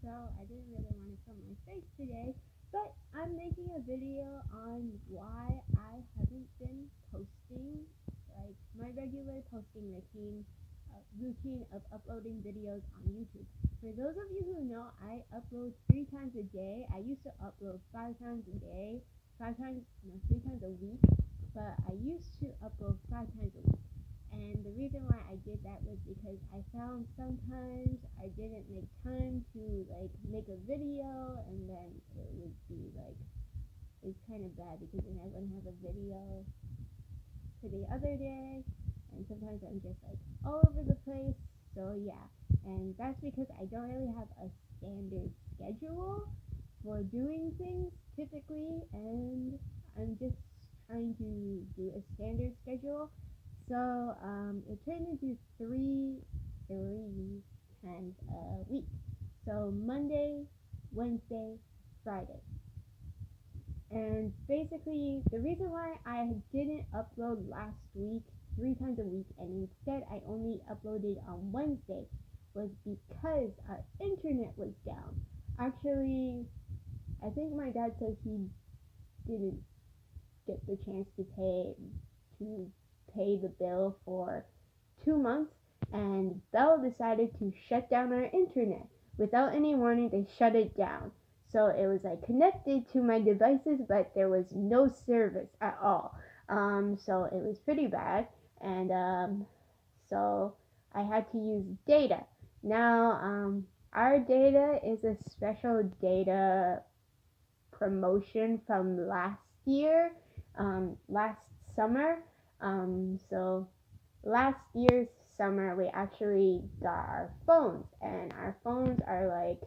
so I didn't really want to film my face today, but I'm making a video on why I haven't been posting, like my regular posting routine of uploading videos on YouTube. For those of you who know, I upload 3 times a day. I used to upload 5 times a day, 3 times a week, but I used to upload 5 times a week. And the reason why I did that was because I found sometimes I didn't make time to make a video, and then it would be it's kind of bad because then I wouldn't have a video for the other day, and sometimes I'm just all over the place. So yeah, and that's because I don't really have a standard schedule for doing things typically, and I'm just trying to do a standard schedule. So it turned into three times a week. So Monday, Wednesday, Friday. And basically, the reason why I didn't upload last week 3 times a week and instead I only uploaded on Wednesday was because our internet was down. Actually, I think my dad said he didn't get the chance to pay the bill for 2 months, and Bell decided to shut down our internet. Without any warning, they shut it down. So it was connected to my devices, but there was no service at all. So it was pretty bad, and so I had to use data. Now, our data is a special data promotion from last year, last summer. So last year's summer, we actually got our phones, and our phones are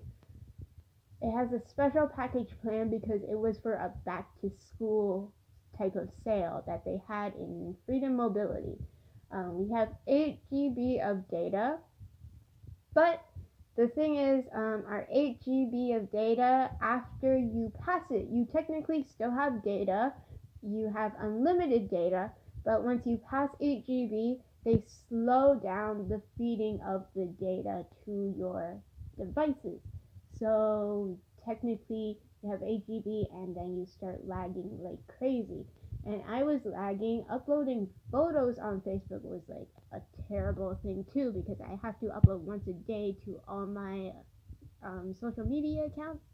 it has a special package plan because it was for a back to school type of sale that they had in Freedom Mobility. We have 8 GB of data, but the thing is, our 8 GB of data, after you pass it, you technically still have data. You have unlimited data, but once you pass 8 GB, they slow down the feeding of the data to your devices. So technically, you have 8 GB and then you start lagging like crazy. And I was lagging. Uploading photos on Facebook was a terrible thing too, because I have to upload once a day to all my social media accounts.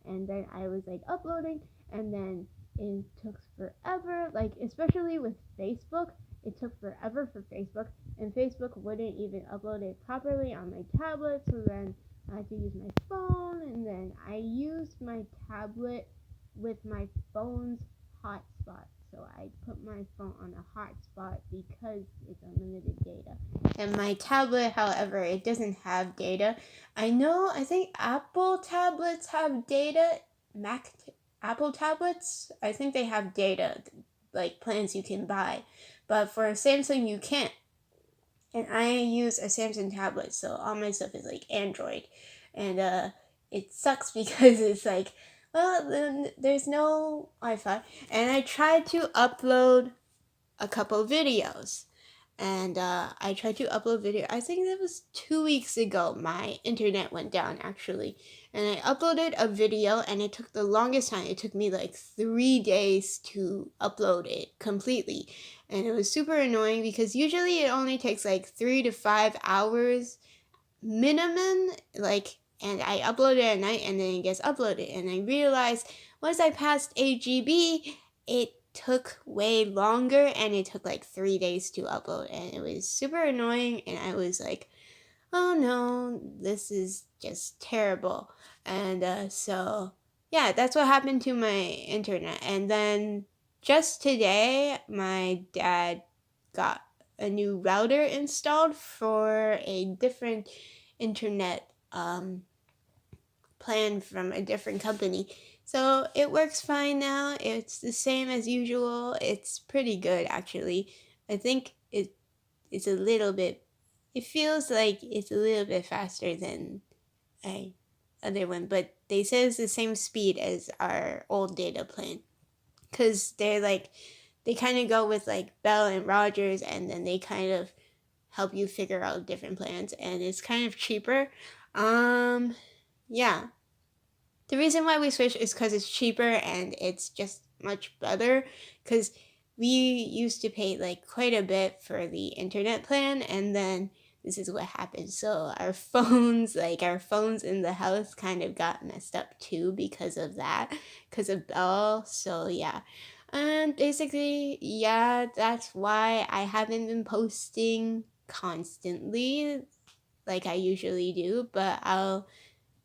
And then I was uploading, and then it took forever, especially with Facebook. It took forever for Facebook, and Facebook wouldn't even upload it properly on my tablet, so then I had to use my phone, and then I used my tablet with my phone's hotspot. So I put my phone on a hotspot because it's unlimited data. And my tablet, however, it doesn't have data. I think Apple tablets have data. Apple tablets, I think they have data, plans you can buy. But for Samsung, you can't. And I use a Samsung tablet, so all my stuff is Android. And it sucks because it's well, there's no Wi-Fi. And I tried to upload a couple videos. And I tried to upload video. I think that was 2 weeks ago. My internet went down, actually. And I uploaded a video, and it took the longest time. It took me 3 days to upload it completely. And it was super annoying because usually it only takes 3 to 5 hours minimum. And I upload it at night, and then it gets uploaded. And I realized once I passed 8 GB, it took way longer, and it took 3 days to upload, and it was super annoying, and I was oh no, this is just terrible. And so yeah, that's what happened to my internet. And then just today, my dad got a new router installed for a different internet plan from a different company. So it works fine now. It's the same as usual. It's pretty good, actually. I think it's a little bit, it feels like it's a little bit faster than a other one, but they say it's the same speed as our old data plan. Because they kind of go with Bell and Rogers, and then they kind of help you figure out different plans, and it's kind of cheaper. yeah. The reason why we switched is because it's cheaper and it's just much better. Because we used to pay like quite a bit for the internet plan, and then this is what happened. So our phones, like our phones in the house, kind of got messed up too because of that, because of Bell. So yeah. And basically, yeah, that's why I haven't been posting constantly like I usually do, but I'll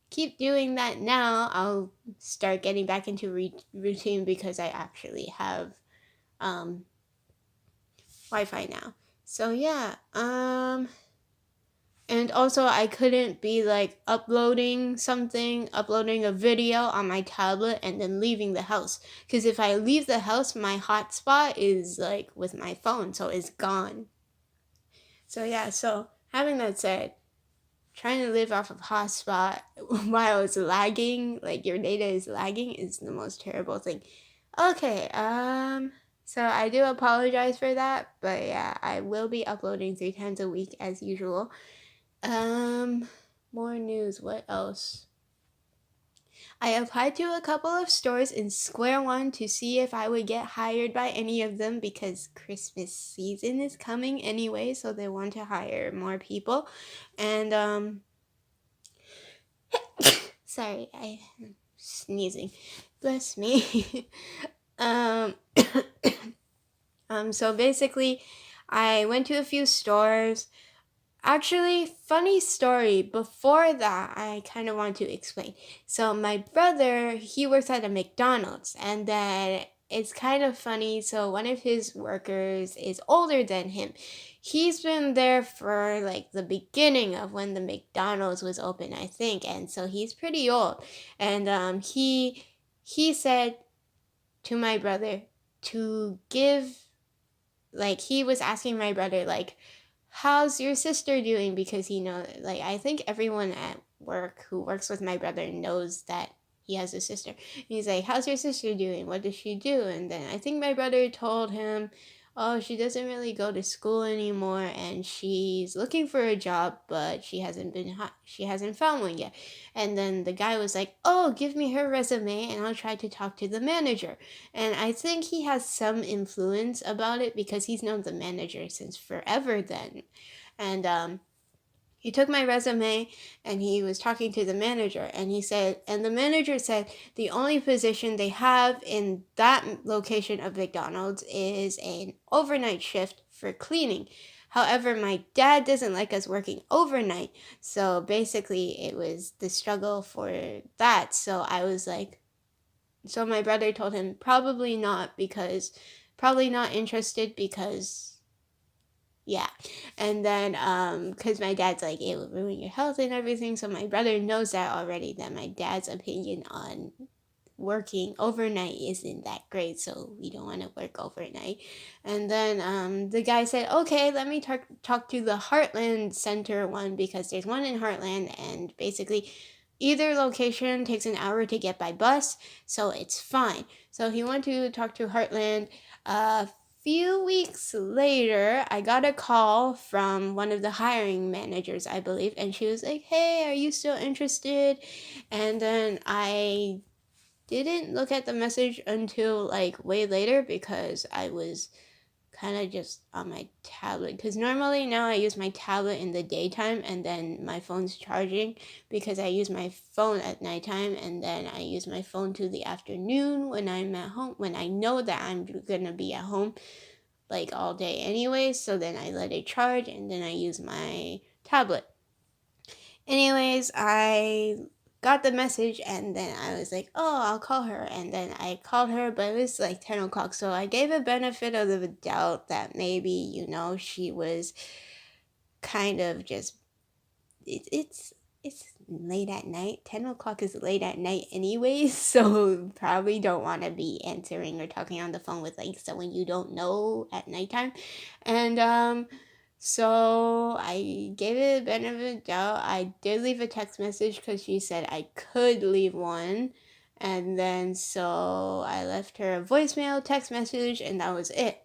keep doing that now. I'll start getting back into routine because I actually have um, Wi-Fi now. So yeah, and also I couldn't be like uploading a video on my tablet and then leaving the house. Because if I leave the house, my hotspot is like with my phone, so it's gone. So yeah, so having that said, trying to live off of hotspot while it's lagging, like your data is lagging, is the most terrible thing. Okay, so I do apologize for that, but yeah, I will be uploading 3 times a week as usual. More news, what else? I applied to a couple of stores in Square One to see if I would get hired by any of them because Christmas season is coming anyway, so they want to hire more people. And sorry, I'm sneezing. Bless me. um, so basically, I went to a few stores. Actually, funny story. Before that, I kind of want to explain. So my brother, he works at a McDonald's, and then it's kind of funny. So one of his workers is older than him. He's been there for like the beginning of when the McDonald's was open, I think, and so he's pretty old. And he said to my brother to give, like, he was asking my brother like, how's your sister doing? Because like, I think everyone at work who works with my brother knows that he has a sister. And he's like, how's your sister doing? What does she do? And then I think my brother told him, oh, she doesn't really go to school anymore, and she's looking for a job, but she hasn't found one yet. And then the guy was like, oh, give me her resume and I'll try to talk to the manager. And I think he has some influence about it because he's known the manager since forever then. And he took my resume and he was talking to the manager, and the manager said the only position they have in that location of McDonald's is an overnight shift for cleaning. However, my dad doesn't like us working overnight, so basically it was the struggle for that. So I was like, so my brother told him probably not interested because yeah. And then because my dad's like, it will ruin your health and everything, so my brother knows that already, that my dad's opinion on working overnight isn't that great, so we don't want to work overnight. And then the guy said, okay, let me talk to the Heartland Center one, because there's one in Heartland, and basically either location takes an hour to get by bus, so it's fine. So he went to talk to Heartland. Few weeks later, I got a call from one of the hiring managers, I believe, and she was like, hey, are you still interested? And then I didn't look at the message until like way later because I was kind of just on my tablet, because normally now I use my tablet in the daytime and then my phone's charging, because I use my phone at nighttime, and then I use my phone to the afternoon when I'm at home, when I know that I'm gonna be at home like all day anyway. So then I let it charge and then I use my tablet. Anyways, I got the message and then I was like, oh, I'll call her. And then I called her, but it was like 10 o'clock. So I gave a benefit of the doubt that maybe, she was kind of just, it's late at night. 10 o'clock is late at night anyways, so probably don't want to be answering or talking on the phone with like someone you don't know at nighttime. And so I gave it a benefit of the doubt. I did leave a text message because she said I could leave one. And then so I left her a voicemail, text message, and that was it.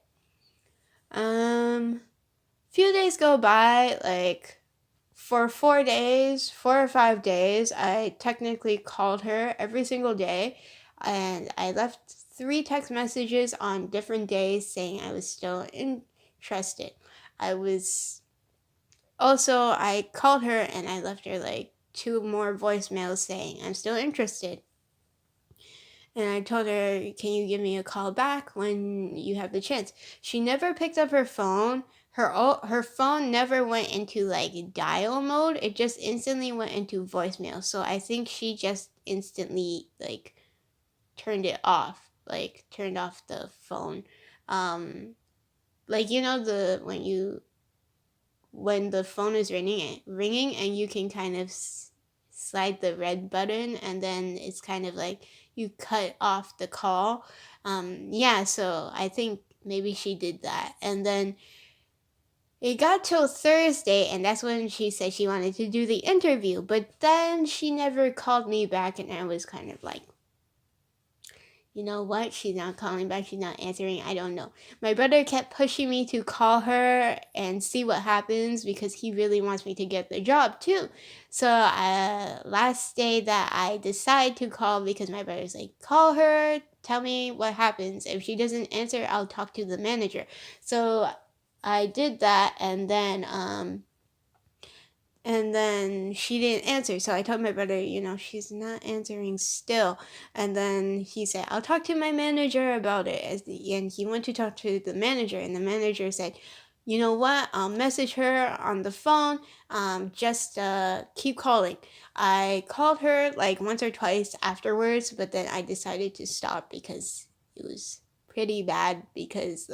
Few days go by, like for 4 or 5 days, I technically called her every single day, and I left 3 text messages on different days saying I was still interested. I called her and I left her like 2 more voicemails saying I'm still interested. And I told her, can you give me a call back when you have the chance? She never picked up her phone. Her phone never went into like dial mode. It just instantly went into voicemail. So I think she just instantly like turned it off, like turned off the phone. Like when the phone is ringing and you can kind of slide the red button and then it's kind of like you cut off the call. So I think maybe she did that. And then it got till Thursday, and that's when she said she wanted to do the interview. But then she never called me back, and I was kind of like, you know what? She's not calling back. She's not answering. I don't know. My brother kept pushing me to call her and see what happens because he really wants me to get the job too. So last day that I decide to call because my brother's like, call her, tell me what happens. If she doesn't answer, I'll talk to the manager. So I did that, and then she didn't answer. So I told my brother, she's not answering still. And then he said, I'll talk to my manager about it. And he went to talk to the manager, and the manager said, you know what? I'll message her on the phone. Just keep calling. I called her like once or twice afterwards, but then I decided to stop because it was pretty bad because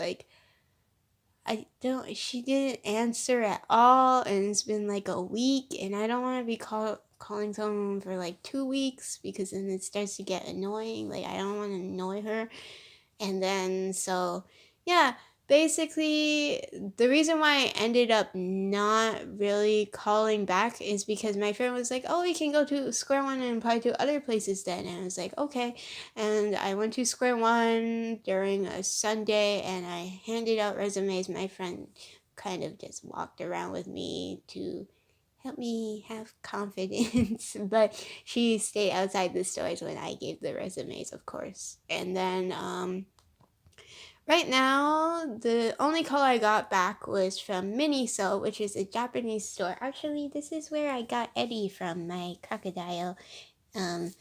she didn't answer at all, and it's been like a week, and I don't want to be calling someone for like 2 weeks because then it starts to get annoying. Like, I don't want to annoy her. And then, so, yeah, basically, the reason why I ended up not really calling back is because my friend was like, oh, we can go to Square One and apply to other places then. And I was like, okay. And I went to Square One during a Sunday, and I handed out resumes. My friend kind of just walked around with me to help me have confidence, but she stayed outside the stores when I gave the resumes, of course. And then right now the only call I got back was from Miniso, which is a Japanese store. Actually, this is where I got Eddie from, my crocodile. And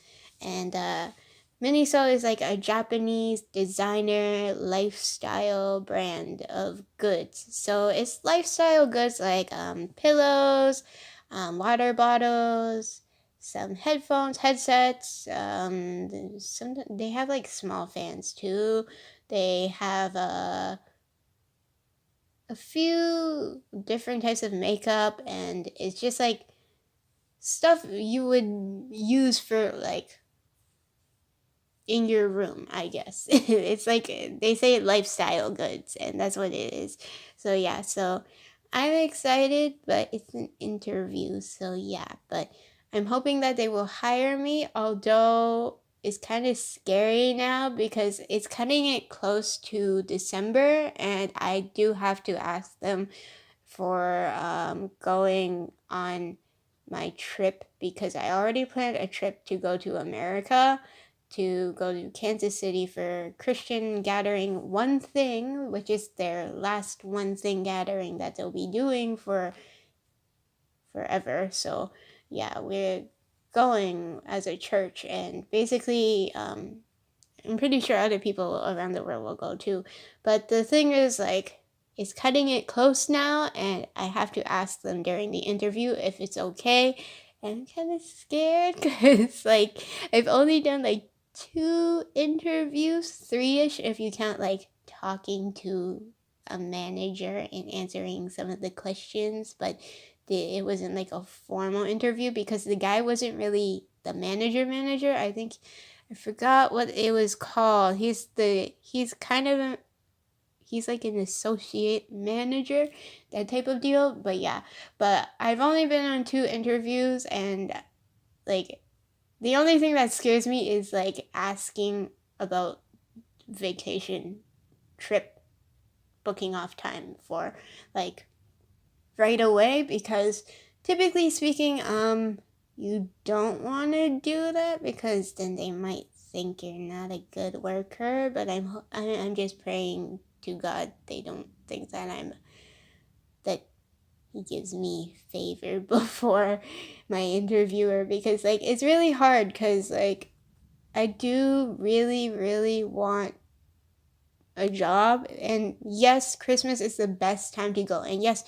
Miniso is like a Japanese designer lifestyle brand of goods. So it's lifestyle goods like pillows, water bottles, some headsets. They have like small fans too. They have a few different types of makeup, and it's just like stuff you would use for like in your room, I guess. It's like they say lifestyle goods, and that's what it is. So yeah, so I'm excited, but it's an interview, so yeah. But I'm hoping that they will hire me, although it's kind of scary now because it's cutting it close to December, and I do have to ask them for going on my trip because I already planned a trip to go to America, to go to Kansas City for Christian Gathering One Thing, which is their last One Thing gathering that they'll be doing for forever. So yeah, we're going as a church, and basically I'm pretty sure other people around the world will go too. But the thing is, like, it's cutting it close now, and I have to ask them during the interview if it's okay. And I'm kind of scared because, like, I've only done like 2 interviews, 3-ish if you count like talking to a manager and answering some of the questions, but it wasn't like a formal interview because the guy wasn't really the manager. I forgot what it was called. He's like an associate manager, that type of deal. But yeah, but I've only been on 2 interviews, and like the only thing that scares me is like asking about vacation trip booking off time for like right away, because typically speaking, you don't want to do that because then they might think you're not a good worker. But I'm just praying to God they don't think that he gives me favor before my interviewer, because like it's really hard because like I do really, really want a job. And yes, Christmas is the best time to go. And yes,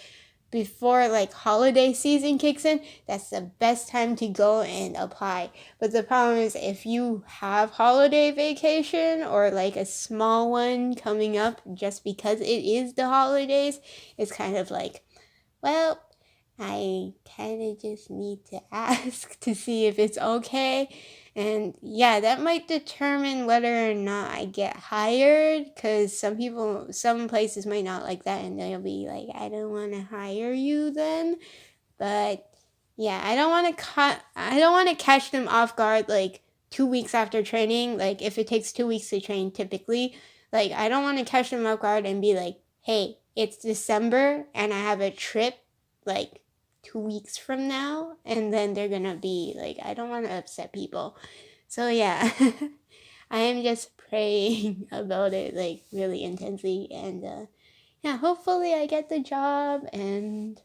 before like holiday season kicks in, that's the best time to go and apply. But the problem is if you have holiday vacation or like a small one coming up just because it is the holidays, it's kind of like, well, I kind of just need to ask to see if it's okay. And yeah, that might determine whether or not I get hired, because some places might not like that and they'll be like, I don't want to hire you then. But yeah, I don't want to catch them off guard like 2 weeks after training. Like if it takes 2 weeks to train typically, like I don't want to catch them off guard and be like, hey, it's December and I have a trip like 2 weeks from now, and then they're gonna be like, I don't want to upset people. So yeah, I am just praying about it like really intensely, and yeah, hopefully I get the job, and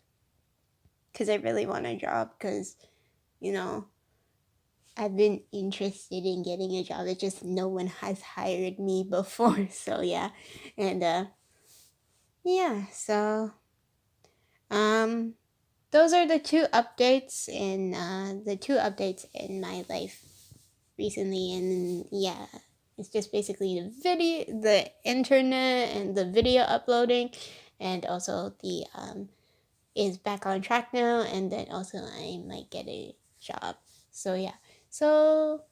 because I really want a job, because you know I've been interested in getting a job. It's just no one has hired me before. So yeah, and yeah, so those are the two updates in my life recently. And yeah, it's just basically the internet and the video uploading, and also the is back on track now, and then also I might get a job. So yeah, so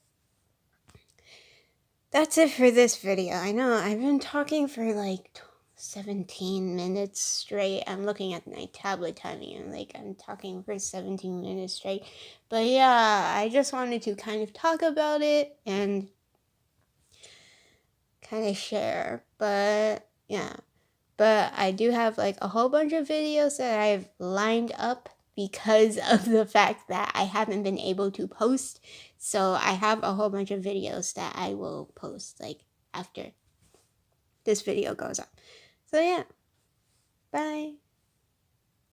that's it for this video. I know I've been talking for like 17 minutes straight. I'm looking at my tablet timing and like I'm talking for 17 minutes straight. But yeah, I just wanted to kind of talk about it and kind of share. But yeah, but I do have like a whole bunch of videos that I've lined up because of the fact that I haven't been able to post. So I have a whole bunch of videos that I will post like after this video goes up. So yeah, bye.